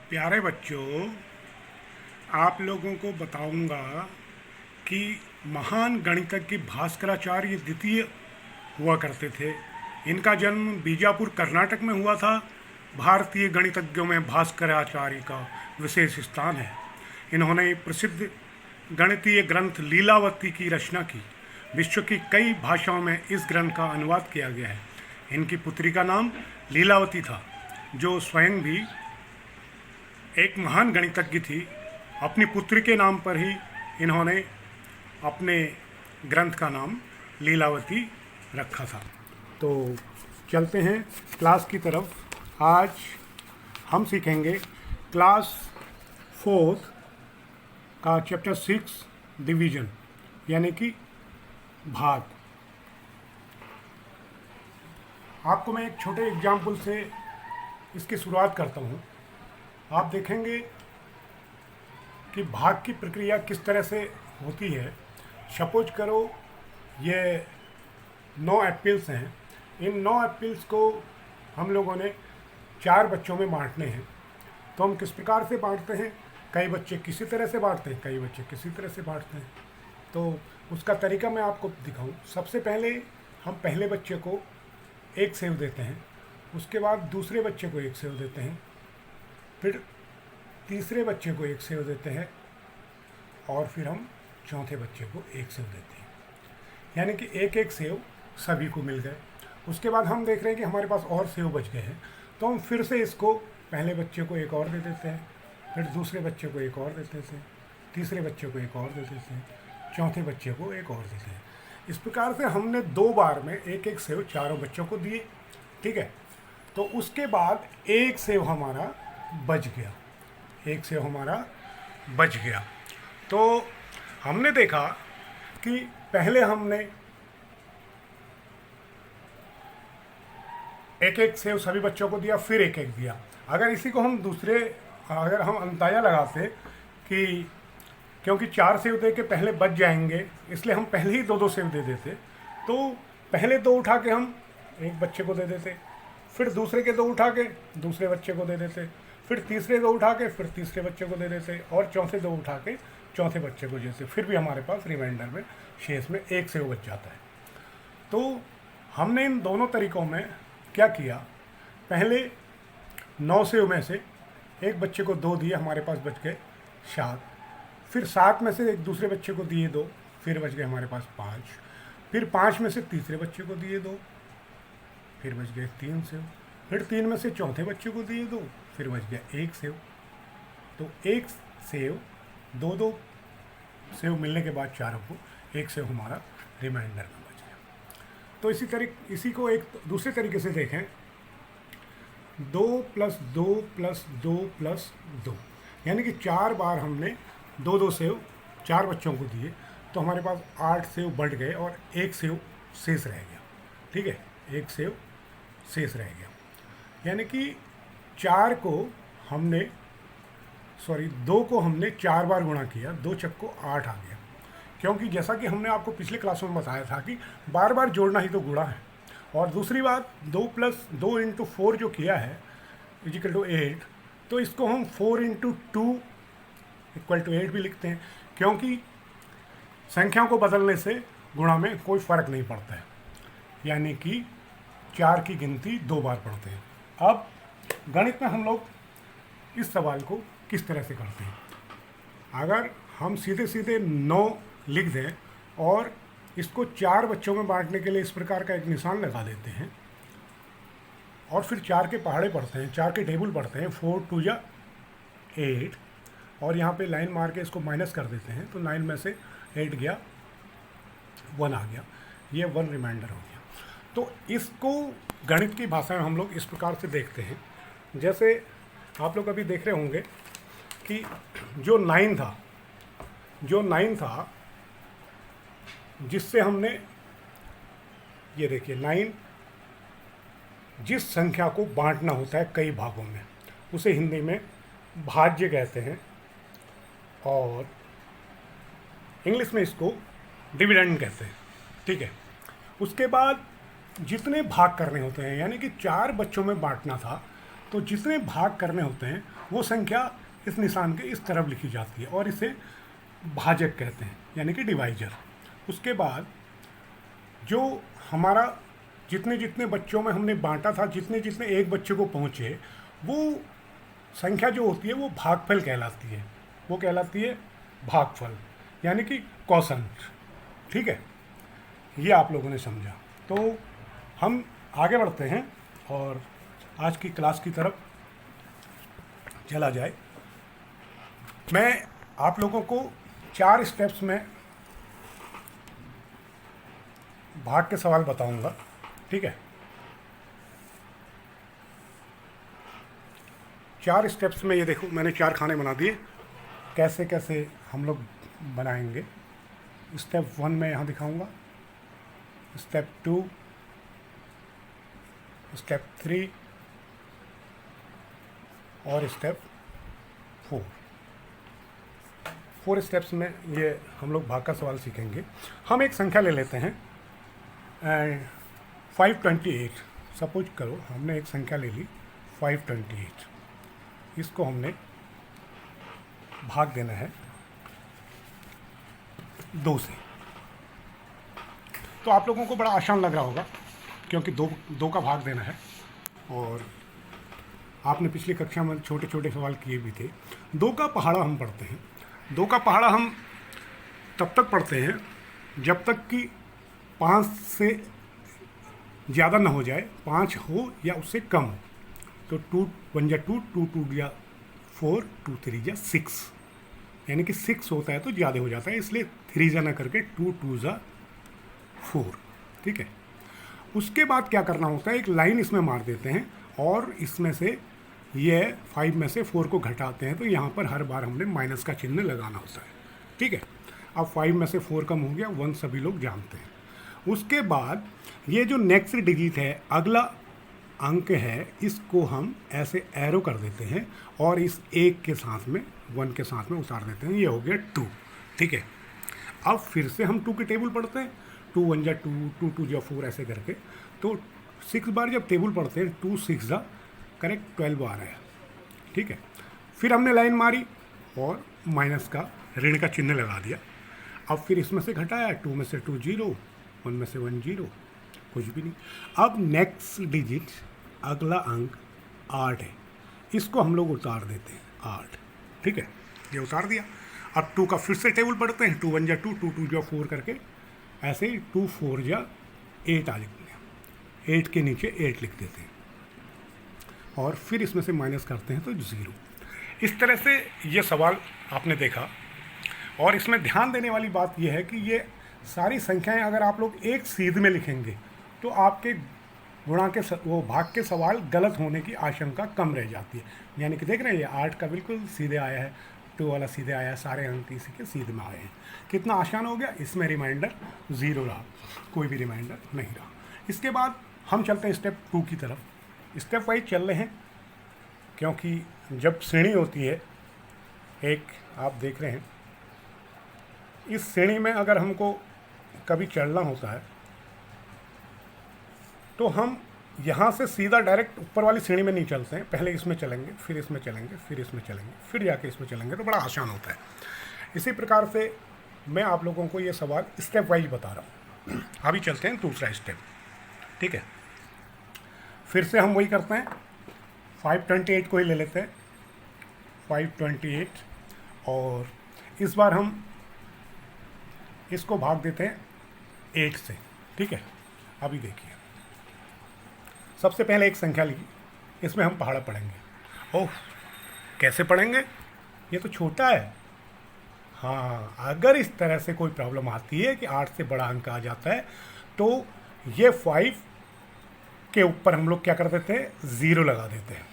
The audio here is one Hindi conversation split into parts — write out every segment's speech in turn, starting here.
प्यारे बच्चों, आप लोगों को बताऊंगा कि महान गणितज्ञ भास्कराचार्य द्वितीय हुआ करते थे। इनका जन्म बीजापुर कर्नाटक में हुआ था। भारतीय गणितज्ञों में भास्कराचार्य का विशेष स्थान है। इन्होंने प्रसिद्ध गणितीय ग्रंथ लीलावती की रचना की। विश्व की कई भाषाओं में इस ग्रंथ का अनुवाद किया गया है। इनकी पुत्री का नाम लीलावती था, जो स्वयं भी एक महान गणितज्ञ थी। अपनी पुत्री के नाम पर ही इन्होंने अपने ग्रंथ का नाम लीलावती रखा था। तो चलते हैं क्लास की तरफ। आज हम सीखेंगे क्लास 4 का चैप्टर 6 डिवीज़न, यानी कि भाग। आपको मैं एक छोटे एग्जाम्पल से इसकी शुरुआत करता हूँ। आप देखेंगे कि भाग की प्रक्रिया किस तरह से होती है। सपोज करो ये 9 एप्पल्स हैं। इन 9 एप्पल्स को हम लोगों ने 4 बच्चों में बांटने हैं। तो हम किस प्रकार से बांटते हैं? कई बच्चे किसी तरह से बांटते हैं, कई बच्चे किसी तरह से बांटते हैं। तो उसका तरीका मैं आपको दिखाऊं। सबसे पहले हम पहले बच्चे को एक सेव देते हैं, उसके बाद दूसरे बच्चे को एक सेव देते हैं, फिर तीसरे बच्चे को एक सेव देते हैं, और फिर हम चौथे बच्चे को एक सेव देते हैं। यानी कि एक एक सेव सभी को मिल गए। उसके बाद हम देख रहे हैं कि हमारे पास और सेव बच गए हैं, तो हम फिर से इसको पहले बच्चे को एक और दे देते हैं, फिर दूसरे बच्चे को एक और दे देते हैं, तीसरे बच्चे को एक और दे देते हैं, चौथे बच्चे को एक और देते हैं। इस प्रकार से हमने 2 बार में एक एक सेव चारों बच्चों को दिए। ठीक है। तो उसके बाद एक सेव हमारा बच गया, एक सेव हमारा बच गया। तो हमने देखा कि पहले हमने एक एक सेव सभी बच्चों को दिया, फिर एक एक दिया। अगर इसी को हम अगर हम अंदाज़ा लगाते कि क्योंकि 4 सेव दे के पहले बच जाएंगे, इसलिए हम पहले ही 2-2 सेव दे देते। तो पहले 2 उठा के हम एक बच्चे को दे देते, फिर दूसरे के 2 उठा के दूसरे बच्चे को दे देते, फिर तीसरे 2 उठा के फिर तीसरे बच्चे को दे देते, और चौथे 2 उठा के चौथे बच्चे को देते। फिर भी हमारे पास रिमाइंडर में शेष में एक सेव बच जाता है। तो हमने इन दोनों तरीक़ों में क्या किया? पहले 9 सेव में से एक बच्चे को 2 दिए, हमारे पास बच गए 7। फिर 7 में से एक दूसरे बच्चे को दिए 2, फिर बच गए हमारे पास 5। फिर 5 में से तीसरे बच्चे को दिए 2, फिर बच गए 3 सेव। फिर 3 में से चौथे बच्चे को दिए 2, फिर बच गया 1 सेव। तो 1 सेव 2-2 सेव मिलने के बाद चारों को 1 सेव हमारा रिमाइंडर में बच गया। तो इसी को एक दूसरे तरीके से देखें। 2 + 2 + 2 + 2, यानी कि 4 बार हमने 2-2 सेव 4 बच्चों को दिए, तो हमारे पास 8 सेव बढ़ गए और 1 सेव शेष रह गया। ठीक है, 1 सेव शेष रह गया। यानी कि 2 को हमने 4 बार गुणा किया, 2 चक्को 8 आ गया। क्योंकि जैसा कि हमने आपको पिछले क्लासों में बताया था कि बार बार जोड़ना ही तो गुणा है। और दूसरी बात, 2 + 2 × 4 जो किया है = 8, तो इसको हम 4 × 2 = 8 भी लिखते हैं, क्योंकि संख्या को बदलने से गुणा में कोई फ़र्क नहीं पड़ता है। यानी कि 4 की गिनती 2 बार पढ़ते हैं। अब गणित में हम लोग इस सवाल को किस तरह से करते हैं? अगर हम सीधे सीधे 9 लिख दें और इसको 4 बच्चों में बांटने के लिए इस प्रकार का एक निशान लगा देते हैं, और फिर 4 के पहाड़े पढ़ते हैं, 4 के टेबल पढ़ते हैं, 4 × 2 = 8, और यहाँ पे लाइन मार के इसको माइनस कर देते हैं, तो 9 में से 8 गया, 1 आ गया। ये 1 रिमाइंडर हो गया। तो इसको गणित की भाषा में हम लोग इस प्रकार से देखते हैं। जैसे आप लोग अभी देख रहे होंगे कि जो 9 था, जिससे हमने, ये देखिए 9, जिस संख्या को बांटना होता है कई भागों में, उसे हिंदी में भाज्य कहते हैं, और इंग्लिश में इसको डिविडेंड कहते हैं। ठीक है। उसके बाद जितने भाग करने होते हैं, यानी कि 4 बच्चों में बांटना था, तो जितने भाग करने होते हैं वो संख्या इस निशान के इस तरफ लिखी जाती है और इसे भाजक कहते हैं, यानी कि डिवाइजर। उसके बाद जो हमारा जितने जितने बच्चों में हमने बांटा था, जितने जितने एक बच्चे को पहुँचे, वो संख्या जो होती है वो भागफल कहलाती है। वो कहलाती है भागफल, यानी कि क्वोशंट। ठीक है, ये आप लोगों ने समझा। तो हम आगे बढ़ते हैं और आज की क्लास की तरफ चला जाए। मैं आप लोगों को 4 स्टेप्स में भाग के सवाल बताऊंगा। ठीक है, 4 स्टेप्स में, ये देखो मैंने 4 खाने बना दिए। कैसे कैसे हम लोग बनाएंगे, स्टेप 1 में यहाँ दिखाऊंगा, स्टेप 2, स्टेप 3 और स्टेप 4। 4 स्टेप्स में ये हम लोग भाग का सवाल सीखेंगे। हम एक संख्या ले लेते हैं 528। सपोज करो हमने एक संख्या ले ली 528, इसको हमने भाग देना है 2 से। तो आप लोगों को बड़ा आसान लग रहा होगा क्योंकि दो का भाग देना है, और आपने पिछली कक्षा में छोटे छोटे सवाल किए भी थे। 2 का पहाड़ा हम पढ़ते हैं। 2 का पहाड़ा हम तब तक पढ़ते हैं जब तक कि 5 से ज़्यादा ना हो जाए, 5 हो या उससे कम हो। तो 2 1 जा 2, 2 2 जा 4, 2 3 जा 6, यानी कि 6 होता है तो ज़्यादा हो जाता है, इसलिए 3 जा ना करके 2 2 जा 4। ठीक है, उसके बाद क्या करना होता है, एक लाइन इसमें मार देते हैं और इसमें से ये 5 में से 4 को घटाते हैं, तो यहाँ पर हर बार हमने माइनस का चिन्ह लगाना होता है। ठीक है, अब 5 में से 4 कम हो गया, 1 सभी लोग जानते हैं। उसके बाद ये जो नेक्स्ट डिजिट है, अगला अंक है, इसको हम ऐसे एरो कर देते हैं और इस 1 के साथ में 1 के साथ में उतार देते हैं। ये हो गया 2। ठीक है, अब फिर से हम 2 की टेबल पढ़ते हैं। 2 1 जा 2, 2 2 जा 4 ऐसे करके। तो 6 बार जब टेबल पढ़ते हैं 2 6 जा करेक्ट 12 बार है। ठीक है, फिर हमने लाइन मारी और माइनस का ऋण का चिन्ह लगा दिया। अब फिर इसमें से घटाया, 2 में से 2 0, 1 में से 1 0, कुछ भी नहीं। अब नेक्स्ट डिजिट, अगला अंक 8 है, इसको हम लोग उतार देते हैं 8। ठीक है, ये उतार दिया। अब 2 का फिर से टेबल पढ़ते हैं। 2 1 जा 2, 2 2 जा 4 करके ऐसे ही 2 4 जा 8 आ लिखते हैं। 8 के नीचे 8 लिख देते हैं और फिर इसमें से माइनस करते हैं तो 0। इस तरह से ये सवाल आपने देखा। और इसमें ध्यान देने वाली बात यह है कि ये सारी संख्याएं अगर आप लोग एक सीध में लिखेंगे तो आपके गुणा के वो भाग के सवाल गलत होने की आशंका कम रह जाती है। यानी कि देख रहे हैं ये 8 का बिल्कुल सीधे आया है, 2 वाला सीधे आया है, सारे अंक इसी के सीधे में आए हैं। कितना आसान हो गया। इसमें रिमाइंडर 0 रहा, कोई भी रिमाइंडर नहीं रहा। इसके बाद हम चलते हैं स्टेप 2 की तरफ। स्टेप वाइज चल रहे हैं क्योंकि जब श्रेणी होती है, एक आप देख रहे हैं, इस श्रेणी में अगर हमको कभी चढ़ना होता है तो हम यहाँ से सीधा डायरेक्ट ऊपर वाली श्रेणी में नहीं चलते हैं। पहले इसमें चलेंगे, फिर इसमें चलेंगे, फिर इसमें चलेंगे, फिर जाके इसमें चलेंगे, तो बड़ा आसान होता है। इसी प्रकार से मैं आप लोगों को ये सवाल स्टेप वाइज बता रहा हूँ। अभी चलते हैं दूसरा स्टेप। ठीक है, फिर से हम वही करते हैं, 528 को ही ले लेते हैं, 528, और इस बार हम इसको भाग देते हैं 8 से। ठीक है, अभी देखिए, सबसे पहले एक संख्या ली, इसमें हम पहाड़ा पढ़ेंगे। ओह, कैसे पढ़ेंगे, ये तो छोटा है। हाँ, अगर इस तरह से कोई प्रॉब्लम आती है कि 8 से बड़ा अंक आ जाता है तो ये 5 के ऊपर हम लोग क्या कर देते हैं, 0 लगा देते हैं।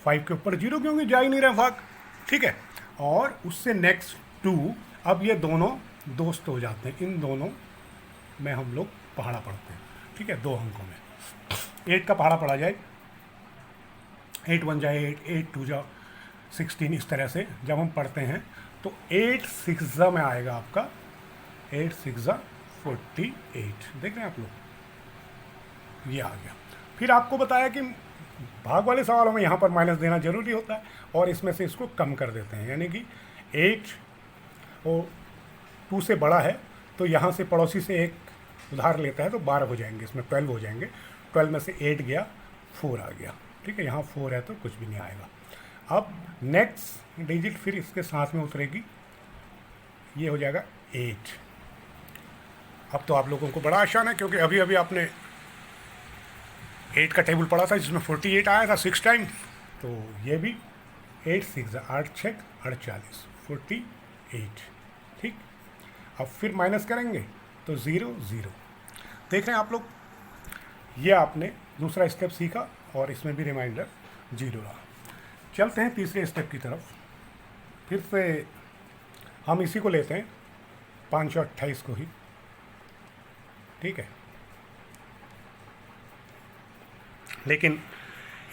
5 के ऊपर 0 क्योंकि जा ही नहीं रहा भाग। ठीक है, और उससे नेक्स्ट 2, अब ये दोनों दोस्त हो जाते हैं। इन दोनों में हम लोग पहाड़ा पढ़ते हैं। ठीक है, 2 अंकों में 8 का पहाड़ा पढ़ा जाए। 8 1 जा 8, 8 2 जा 16। इस तरह से जब हम पढ़ते हैं तो 8 6 जा में आएगा आपका 8 6 जा 48। देख रहे हैं आप लोग, ये आ गया। फिर आपको बताया कि भाग वाले सवालों में यहाँ पर माइनस देना जरूरी होता है और इसमें से इसको कम कर देते हैं, यानी कि 8 वो 2 से बड़ा है तो यहाँ से पड़ोसी से एक उधार लेता है तो 12 हो जाएंगे, इसमें 12 हो जाएंगे। 12 में से 8 गया, 4 आ गया, ठीक है। यहाँ 4 है तो कुछ भी नहीं आएगा। अब नेक्स्ट डिजिट फिर इसके साथ में उतरेगी, ये हो जाएगा 8। अब तो आप लोगों को बड़ा आसान है क्योंकि अभी अभी आपने 8 का टेबल पढ़ा था जिसमें 48 आया था 6 टाइम, तो ये भी 8 6 8 6 48 48, ठीक। अब फिर माइनस करेंगे तो 0 0। देख रहे हैं आप लोग, ये आपने दूसरा स्टेप सीखा और इसमें भी रिमाइंडर 0 रहा। चलते हैं तीसरे स्टेप की तरफ। फिर से हम इसी को लेते हैं 528 को ही, ठीक है। लेकिन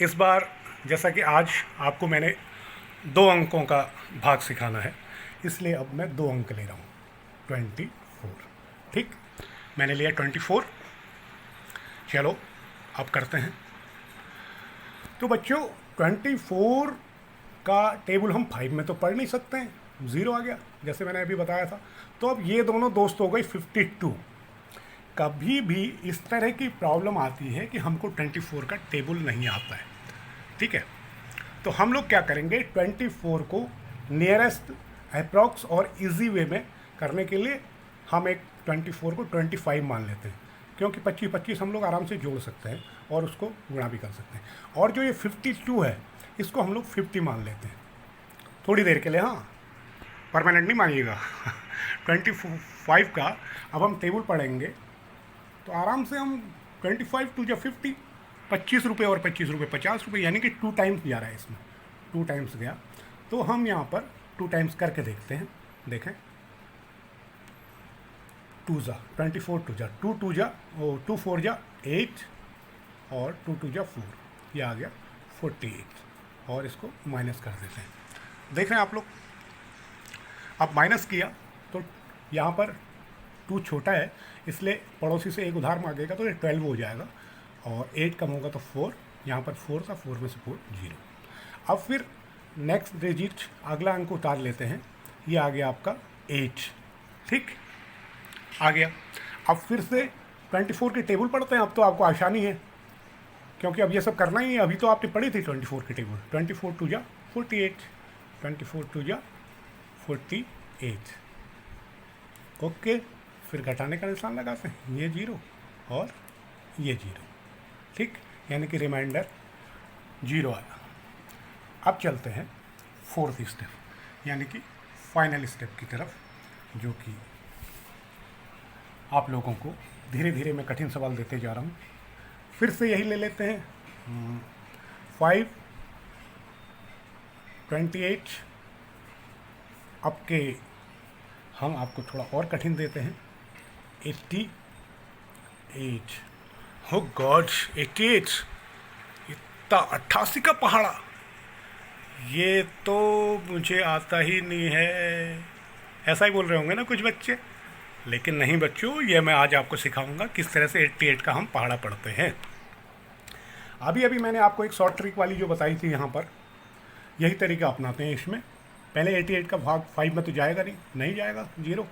इस बार जैसा कि आज आपको मैंने 2 अंकों का भाग सिखाना है, इसलिए अब मैं 2 अंक ले रहा हूँ, 24, ठीक। मैंने लिया 24। चलो अब करते हैं। तो बच्चों 24 का टेबल हम 5 में तो पढ़ नहीं सकते हैं, 0 आ गया जैसे मैंने अभी बताया था। तो अब ये दोनों दोस्त हो गई 52। कभी भी इस तरह की प्रॉब्लम आती है कि हमको 24 का टेबल नहीं आता है, ठीक है। तो हम लोग क्या करेंगे, 24 को नियरेस्ट अप्रॉक्स और इजी वे में करने के लिए हम एक 24 को 25 मान लेते हैं, क्योंकि 25 25 हम लोग आराम से जोड़ सकते हैं और उसको गुणा भी कर सकते हैं। और जो ये 52 है इसको हम लोग 50 मान लेते हैं थोड़ी देर के लिए, हाँ, परमानेंट नहीं मानिएगा। 25 का अब हम टेबल पढ़ेंगे तो आराम से हम 25 टू 50, 25 रुपये और 25 रुपये 50 रुपये, यानी कि 2 टाइम्स जा रहा है इसमें, 2 टाइम्स गया। तो हम यहाँ पर 2 टाइम्स करके देखते हैं, देखें। 2 जा 24 2 जा 2 2 जा 2 4 जा 8 और 2 2 जा 4, ये आ गया 48 और इसको माइनस कर देते हैं। देख रहे हैं आप लोग, अब माइनस किया तो यहाँ पर 2 छोटा है इसलिए पड़ोसी से एक उधार मांगेगा तो ये 12 हो जाएगा और 8 कम होगा तो 4, यहाँ पर 4 था, 4 में से 4 0। अब फिर नेक्स्ट डिजिट अगला अंक उतार लेते हैं, ये आ गया आपका 8, ठीक, आ गया। अब फिर से 24 के टेबल पढ़ते हैं, अब तो आपको आसानी है क्योंकि अब ये सब करना ही है। अभी तो आपने पढ़ी थी 24 के टेबल, 24 2 जा 48, 24 2 जा 48, ओके। फिर घटाने का निशान लगाते हैं, ये 0 और ये 0, ठीक, यानी कि रिमाइंडर 0 आया। अब चलते हैं 4th स्टेप, यानी कि फाइनल स्टेप की तरफ, जो कि आप लोगों को धीरे धीरे मैं कठिन सवाल देते जा रहा हूँ। फिर से यही ले लेते हैं 5 28। अब के हम आपको थोड़ा और कठिन देते हैं, 88। हो गॉड, 88, इतना 88 का पहाड़ा, ये तो मुझे आता ही नहीं है, ऐसा ही बोल रहे होंगे ना कुछ बच्चे। लेकिन नहीं बच्चों, ये मैं आज आपको सिखाऊंगा किस तरह से 88 का हम पहाड़ा पढ़ते हैं। अभी अभी मैंने आपको एक शॉर्ट ट्रिक वाली जो बताई थी, यहाँ पर यही तरीका अपनाते हैं इसमें। पहले 88 का भाग 5 में तो जाएगा नहीं जाएगा, 0।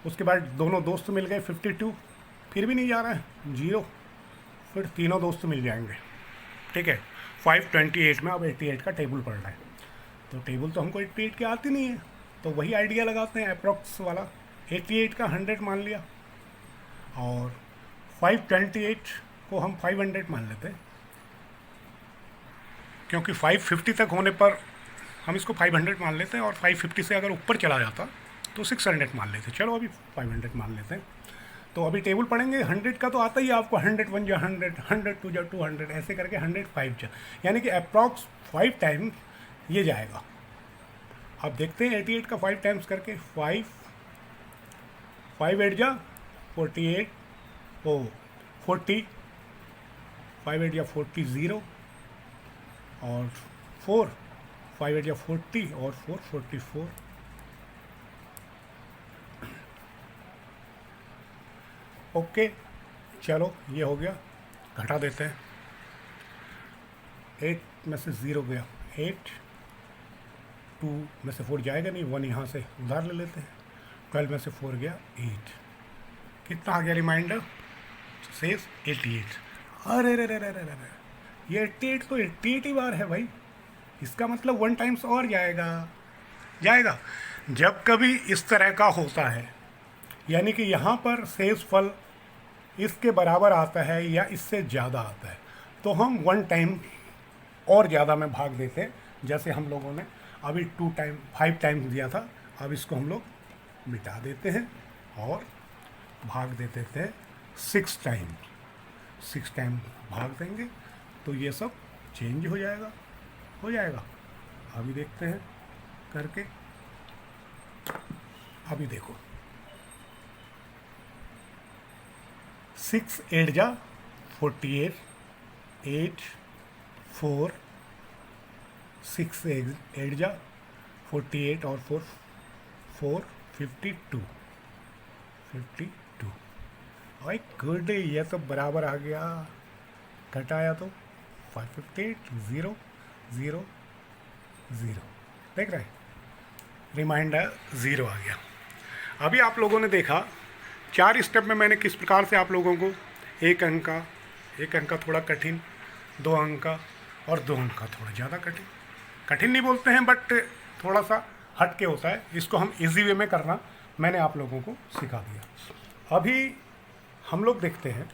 उसके बाद दोनों दोस्त मिल गए 52, फिर भी नहीं जा रहा है, 0। फिर तीनों दोस्त मिल जाएंगे, ठीक है। 528 में अब 88 का टेबल पढ़ रहा है, तो टेबल तो हमको 88 के आती नहीं है, तो वही आइडिया लगाते हैं अप्रॉक्स वाला। 88 का 100 मान लिया और 528 को हम 500 मान लेते हैं, क्योंकि 550 तक होने पर हम इसको 500 मान लेते हैं और 550 से अगर ऊपर चला जाता तो 600 मान लेते हैं। चलो अभी 500 मान लेते हैं। तो अभी टेबल पढ़ेंगे, 100 का तो आता ही है आपको, 100 1 जा 100, 100 2 जा 200, ऐसे करके 105 जा, यानी कि अप्रॉक्स 5 टाइम्स ये जाएगा। अब देखते हैं 88 का 5 टाइम्स करके, 5 8 जा 48, 40, 5 8 जा 40 0 और 4, 5 8 जा 40 और 4 44। ओके, चलो ये हो गया, घटा देते हैं। 8 में से 0 गया 8, 2 में से 4 जाएगा नहीं, 1 यहाँ से उधार ले लेते हैं, 12 में से 4 गया 8, कितना आ गया रिमाइंडर शेष 88। अरे रे रे रे रे रे, ये 88 तो 88 ही बार है भाई, इसका मतलब 1 टाइम्स और जाएगा। जब कभी इस तरह का होता है, यानी कि यहाँ पर शेष फल इसके बराबर आता है या इससे ज़्यादा आता है, तो हम 1 टाइम और ज़्यादा में भाग देते हैं। जैसे हम लोगों ने अभी 5 टाइम्स दिया था, अब इसको हम लोग मिटा देते हैं और भाग दे देते हैं 6 टाइम भाग देंगे तो ये सब चेंज हो जाएगा। अभी देखते हैं करके, अभी देखो 6 8 जा 48, 8 4 6 8 जा 48 और 4 52 भाई गुड, ये तो बराबर आ गया, घटाया तो 558 0 0 0, देख रहे हैं रिमाइंडर 0 आ गया। अभी आप लोगों ने देखा 4 स्टेप में मैंने किस प्रकार से आप लोगों को एक अंक का थोड़ा कठिन, 2 अंक का और 2 अंक का थोड़ा ज़्यादा कठिन नहीं बोलते हैं बट थोड़ा सा हट के होता है, इसको हम इजी वे में करना मैंने आप लोगों को सिखा दिया। अभी हम लोग देखते हैं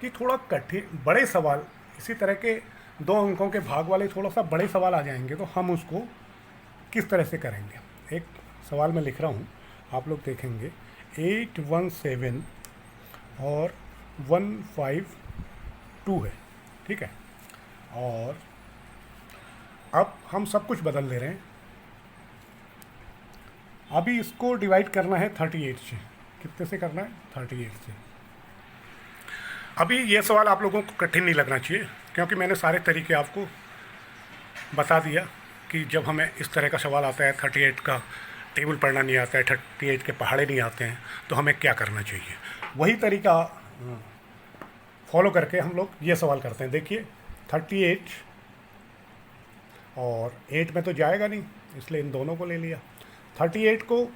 कि थोड़ा कठिन बड़े सवाल, इसी तरह के 2 अंकों के भाग वाले थोड़ा सा बड़े सवाल आ जाएंगे तो हम उसको किस तरह से करेंगे। एक सवाल मैं लिख रहा हूँ, आप लोग देखेंगे 817 और 152 है, ठीक है। और अब हम सब कुछ बदल दे रहे हैं, अभी इसको डिवाइड करना है 38 से। कितने से करना है? 38 से। अभी ये सवाल आप लोगों को कठिन नहीं लगना चाहिए क्योंकि मैंने सारे तरीके आपको बता दिया कि जब हमें इस तरह का सवाल आता है, 38 का टेबल पढ़ना नहीं आता है, 38 के पहाड़े नहीं आते हैं, तो हमें क्या करना चाहिए। वही तरीका फॉलो करके हम लोग ये सवाल करते हैं। देखिए 38 और 8 में तो जाएगा नहीं, इसलिए इन दोनों को ले लिया। 38 को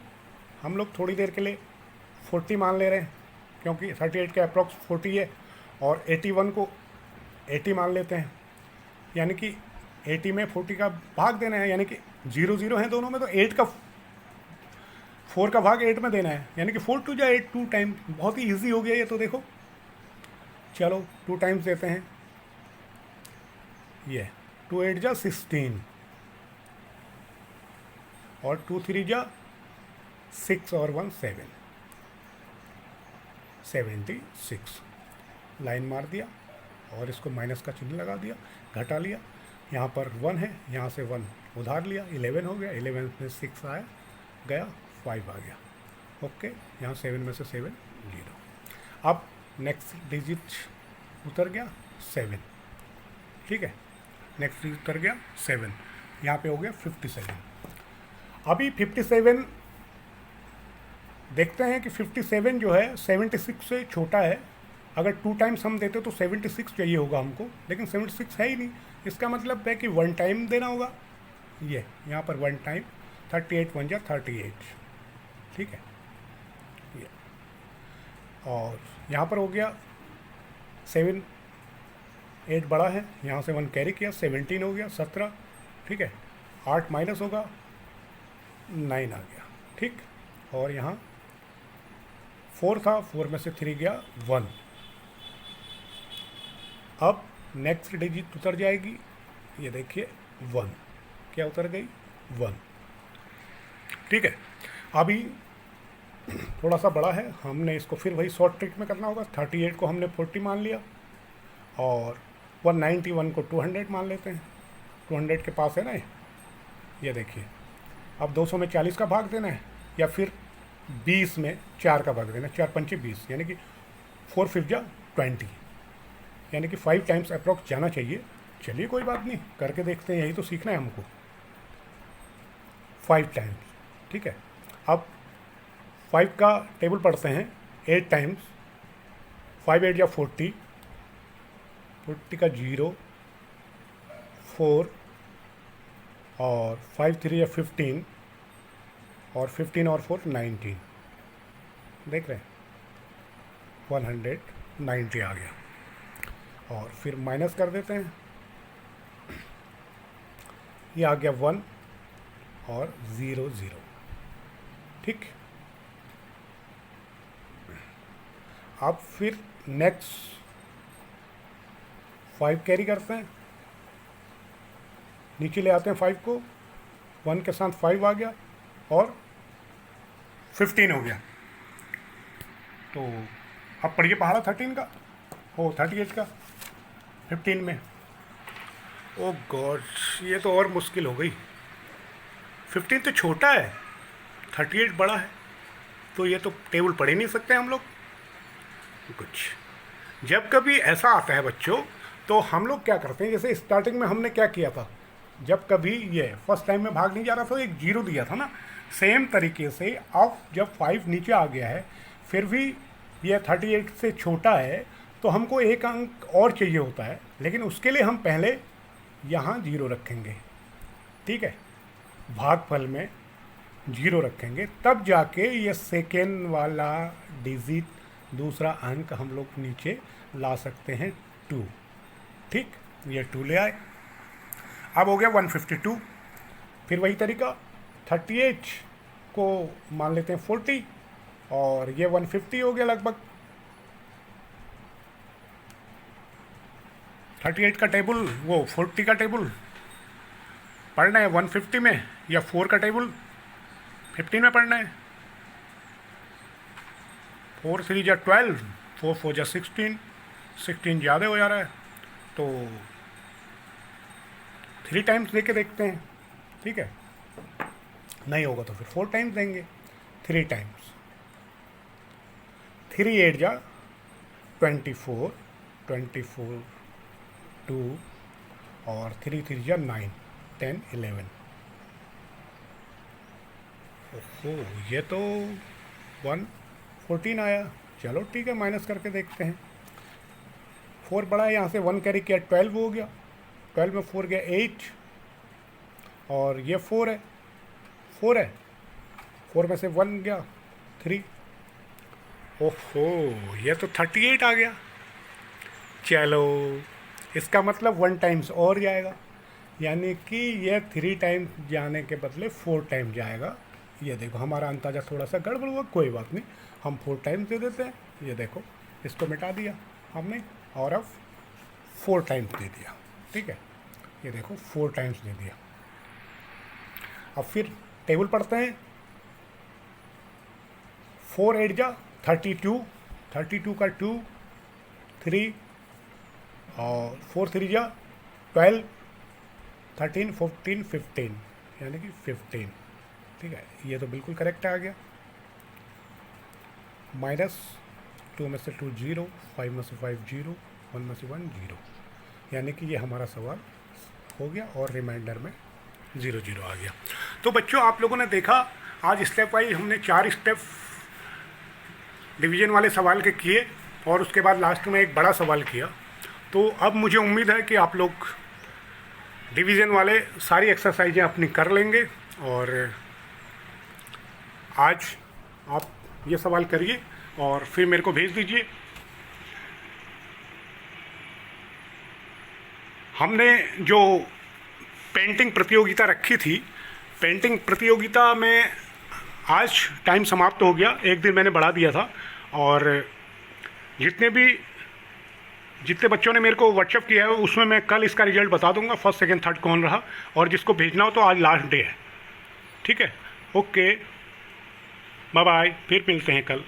हम लोग थोड़ी देर के लिए 40 मान ले रहे हैं क्योंकि 38 के अप्रॉक्स 40 है, और 81 को 80 मान लेते हैं, यानी कि 80 में 40 का भाग देना है, यानी कि 0 0 है दोनों में, तो 4 का भाग 8 में देना है, यानी कि 4 2 जा 8, 2 टाइम। बहुत ही ईजी हो गया ये तो। देखो चलो 2 टाइम्स देते हैं, ये 2 8 जा 16 और 2 3 जा 6 और 1 7, 76। लाइन मार दिया और इसको माइनस का चिन्ह लगा दिया, घटा लिया। यहाँ पर 1 है, यहाँ से 1 उधार लिया, 11 हो गया, 11 में 6 आया गया, 5 आ गया। ओके, यहाँ 7 में से 7 0। अब नेक्स्ट डिजिट उतर गया 7, ठीक है, नेक्स्ट डिजिट उतर गया 7, यहाँ पे हो गया 57। अभी 57 देखते हैं कि 57 जो है 76 से छोटा है। अगर 2 टाइम्स हम देते तो 76 चाहिए होगा हमको, लेकिन 76 है ही नहीं। इसका मतलब है कि 1 टाइम देना होगा, ये यहाँ पर 1 टाइम, 38 1 जा 38, ठीक है ये। और यहाँ पर हो गया 7 8 बड़ा है, यहाँ से 1 कैरी किया, 17 हो गया 17, ठीक है। 8 माइनस होगा 9 आ गया, ठीक। और यहाँ 4 था, 4 में से 3 गया 1। अब नेक्स्ट डिजिट उतर जाएगी, ये देखिए 1, क्या उतर गई 1, ठीक है। अभी थोड़ा सा बड़ा है, हमने इसको फिर वही शॉर्ट ट्रिक में करना होगा। 38 को हमने 40 मान लिया और 191 को 200 मान लेते हैं, 200 के पास है ना ये देखिए। अब 200 में 40 का भाग देना है या फिर 20 में 4 का भाग देना, 4 पंचे 20, यानी कि 4 5 जा 20, यानी कि 5 टाइम्स अप्रॉक्स जाना चाहिए। चलिए कोई बात नहीं, करके देखते हैं, यही तो सीखना है हमको, 5 टाइम्स, ठीक है। अब 5 का टेबल पढ़ते हैं, 8 टाइम्स, 5 8 या 40, 40 का 0, 4 और 5 3 या 15 और 15 और 4 19, देख रहे हैं 190 आ गया। और फिर माइनस कर देते हैं, ये आ गया 1 और 0 0, ठीक। अब फिर नेक्स्ट 5 कैरी करते हैं, नीचे ले आते हैं 5 को, 1 के साथ 5 आ गया और 15 हो गया। तो अब पढ़िए पहाड़ा 13 का, ओ 38 का 15 में। ओ गॉड, ये तो और मुश्किल हो गई। 15 तो छोटा है, 38 बड़ा है, तो ये तो टेबल पढ़ ही नहीं सकते हम लोग कुछ। जब कभी ऐसा आता है बच्चों, तो हम लोग क्या करते हैं, जैसे स्टार्टिंग में हमने क्या किया था, जब कभी ये फर्स्ट टाइम में भाग नहीं जा रहा था, एक 0 दिया था ना, सेम तरीके से अब जब 5 नीचे आ गया है, फिर भी ये 38 से छोटा है, तो हमको एक अंक और चाहिए होता है, लेकिन उसके लिए हम पहले यहाँ 0 रखेंगे, ठीक है, भागफल में 0 रखेंगे, तब जाके ये सेकेंड वाला डिजिट, दूसरा अंक हम लोग नीचे ला सकते हैं 2, ठीक। ये 2 ले आए, अब हो गया 152। फिर वही तरीका, 38 को मान लेते हैं 40 और ये 150 हो गया लगभग। 38 का टेबल, वो 40 का टेबल पढ़ना है 150 में, या 4 का टेबल 15 में पढ़ना है। 4 3 जा 12, 4 4 जा 16, 16 ज़्यादा हो जा रहा है, तो 3 टाइम्स दे के देखते हैं, ठीक है। नहीं होगा तो फिर 4 टाइम्स देंगे, 3 टाइम्स, 3 8 जा 24, 24 2 और 3 3 जा 9 10 11। ओहो, ये तो 114 आया। चलो ठीक है, माइनस करके देखते हैं। 4 बड़ा है, यहाँ से 1 कैरी किया 12 हो गया, 12 में 4 गया 8 और ये 4 है, 4 है, 4 में से 1 गया 3। ओहो, ये तो 38 आ गया। चलो, इसका मतलब 1 टाइम्स और जाएगा, यानी कि ये 3 टाइम्स जाने के बदले 4 टाइम जाएगा। ये देखो, हमारा अंदाजा थोड़ा सा गड़बड़ हुआ, कोई बात नहीं, हम 4 टाइम्स दे देते हैं। ये देखो, इसको मिटा दिया हमने और अब 4 टाइम्स दे दिया, ठीक है। ये देखो 4 टाइम्स दे दिया। अब फिर टेबल पढ़ते हैं। 4 8 जा 32, 32 का 2 3 और 4 3 जा 12, 13 14 15, यानी कि 15, ठीक है। ये तो बिल्कुल करेक्ट आ गया। माइनस 2 में से 2 0, 5 में से 5 0, 1 में से 1 0, यानी कि ये हमारा सवाल हो गया और रिमाइंडर में 0 0 आ गया। तो बच्चों, आप लोगों ने देखा, आज स्टेप वाइज हमने 4 स्टेप डिवीज़न वाले सवाल के किए और उसके बाद लास्ट में एक बड़ा सवाल किया। तो अब मुझे उम्मीद है कि आप लोग डिवीज़न वाले सारी एक्सरसाइजें अपनी कर लेंगे। और आज आप ये सवाल करिए और फिर मेरे को भेज दीजिए। हमने जो पेंटिंग प्रतियोगिता रखी थी, पेंटिंग प्रतियोगिता में आज टाइम समाप्त हो गया, एक दिन मैंने बढ़ा दिया था। और जितने बच्चों ने मेरे को व्हाट्सएप किया है, उसमें मैं कल इसका रिजल्ट बता दूंगा, फर्स्ट सेकंड थर्ड कौन रहा। और जिसको भेजना हो तो आज लास्ट डे है, ठीक है। ओके, बाय बाय, फिर मिलते हैं कल।